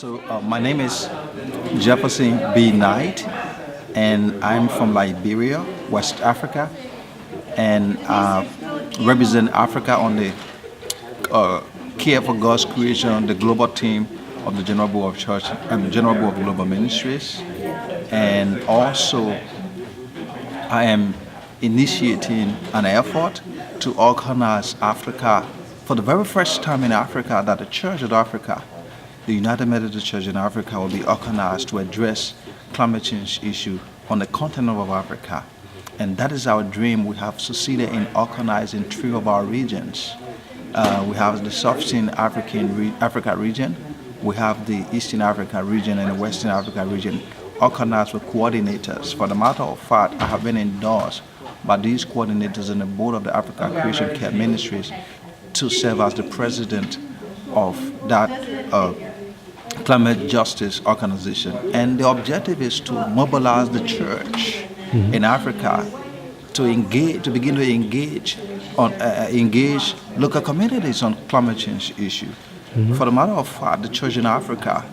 My name is Jefferson B. Knight, and I'm from Liberia, West Africa, and represent Africa on the Care for God's Creation, the global team of the General Board of Church and General Board of Global Ministries. And also, I am initiating an effort to organize Africa for the very first time in Africa, that the Church of Africa, the United Methodist Church in Africa, will be organized to address climate change issue on the continent of Africa. And that is our dream. We have succeeded in organizing 3 of our regions. We have the Sub-Saharan Africa region, we have the Eastern Africa region, and the Western Africa region, organized with coordinators. For the matter of fact, I have been endorsed by these coordinators in the board of the Africa Creation Care Ministries to serve as the president of that climate justice organization. And the objective is to mobilize the church in Africa to begin to engage local communities on climate change issue. For the matter of fact, the church in Africa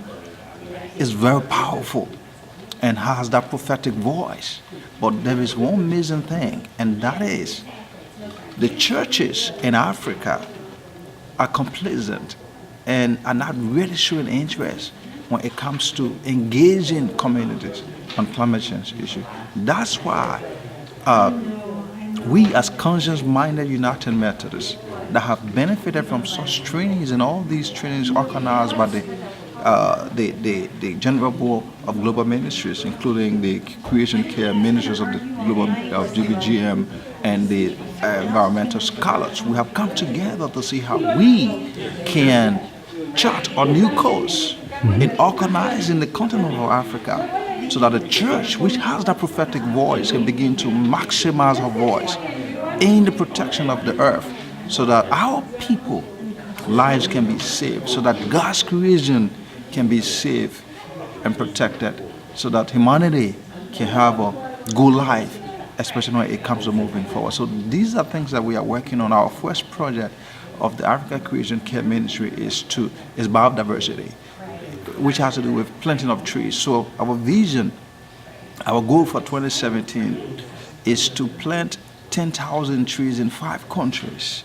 is very powerful and has that prophetic voice. But there is one missing thing, and that is the churches in Africa are complacent and are not really showing interest when it comes to engaging communities on climate change issue. That's why we as conscious-minded United Methodists that have benefited from such trainings, and all these trainings organized by the General Board of Global Ministries, including the Creation Care Ministries of the Global of GBGM and the environmental scholars. We have come together to see how we can chart a new course in organizing the continent of Africa, so that the church, which has that prophetic voice, can begin to maximize her voice in the protection of the earth, so that our people lives can be saved, so that God's creation can be saved and protected, so that humanity can have a good life, especially when it comes to moving forward. So these are things that we are working on. Our first project of the Africa Creation Care Ministry is biodiversity, which has to do with planting of trees. So our vision, our goal for 2017 is to plant 10,000 trees in 5 countries.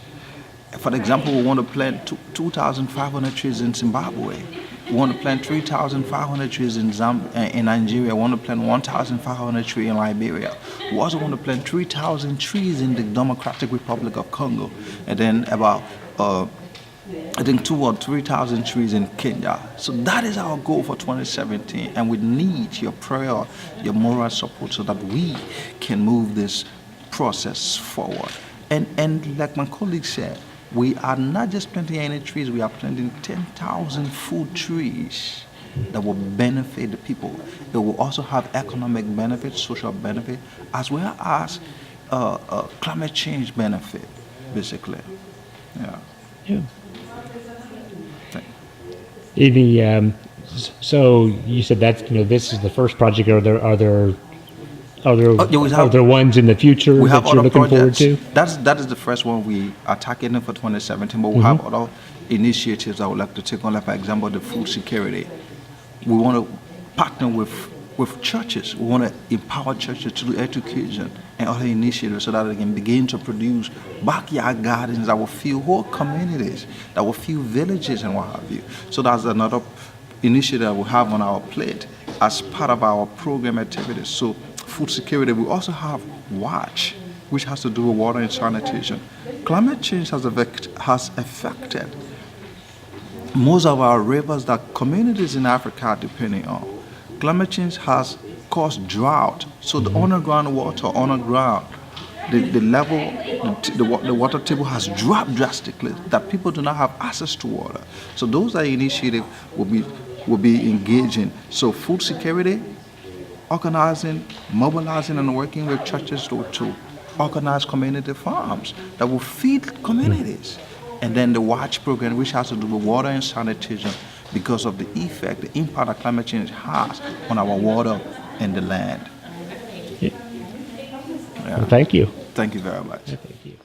For example, we want to plant 2,500 trees in Zimbabwe. We want to plant 3,500 trees in Nigeria. We want to plant 1,500 trees in Liberia. We also want to plant 3,000 trees in the Democratic Republic of Congo, and then about 2,000 or 3,000 trees in Kenya. So that is our goal for 2017, and we need your prayer, your moral support, so that we can move this process forward. And like my colleague said, we are not just planting any trees, we are planting 10,000 food trees that will benefit the people. It will also have economic benefit, social benefit, as well as climate change benefit, basically. Yeah. So you said that this is the first project. Are there ones in the future that you're looking forward to? That is the first one we are targeting for 2017, but we have other initiatives I would like to take on, like, for example, the food security. We want to partner with churches. We want to empower churches to do education and other initiatives, so that they can begin to produce backyard gardens that will feed whole communities, that will feed villages and what have you. So that's another initiative we have on our plate as part of our program activities. So food security, we also have WATCH, which has to do with water and sanitation. Climate change has affected most of our rivers that communities in Africa are depending on. Climate change has caused drought, so the underground water, the level, the water table has dropped drastically, that people do not have access to water. So those are initiatives will be engaging. So food security, organizing, mobilizing, and working with churches to organize community farms that will feed communities. And then the WATCH program, which has to do with water and sanitation, because of the effect, the impact that climate change has on our water and the land. Yeah. Well, thank you. Thank you very much. Yeah, thank you.